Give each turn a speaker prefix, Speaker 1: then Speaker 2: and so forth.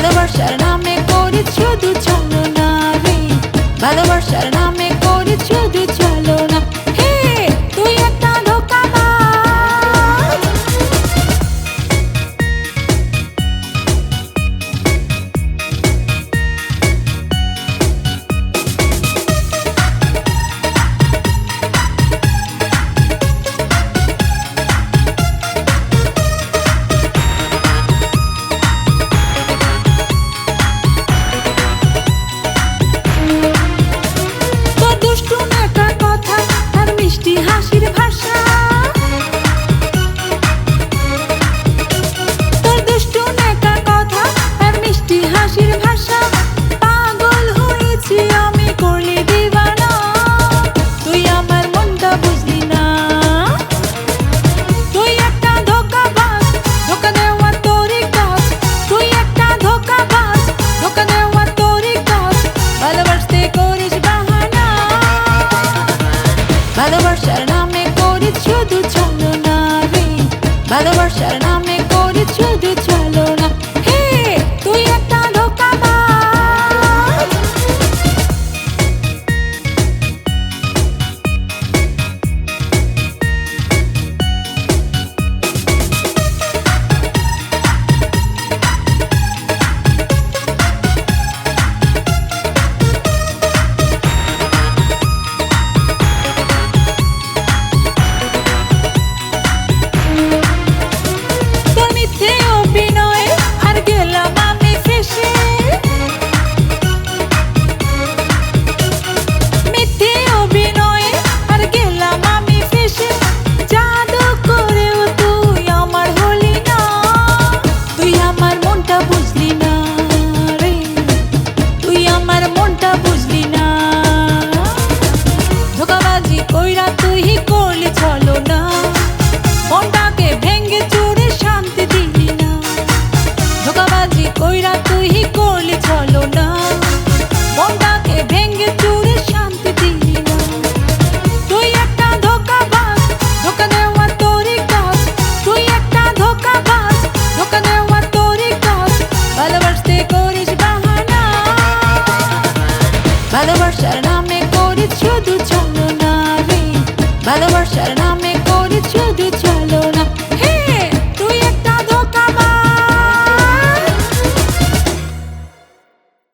Speaker 1: ভালোবাসার নামে করি শুধু চলো না রে, ভালোবাসার নামে করি শুধু চলো না। হে তুই একটা ধোঁকাবাজ, হাসির ভাষা তোর দুষ্টু নেকা কথা আর মিষ্টি হাসির ভাষা, পাগল হয়েছি আমি করলি দিবানা। তুই আমার মনটা বুঝলি না, তুই একটা ধোঁকাবাজ, ধোঁকা দেওয়া তোরই কাজ। তুই একটা ধোঁকাবাজ, ধোঁকা দেওয়া তোরই কাজ। ভালোবাসতে করিস বাহানা, ভালোবাসার নামে করি শুধু চলো না রে, ভালোবাসার নামে করি শুধু চলো না। হে তুই একটা ধোঁকাবাজ, ভালোবাসার নামে করি শুধু চলো না রে, ভালোবাসার নামে করি শুধু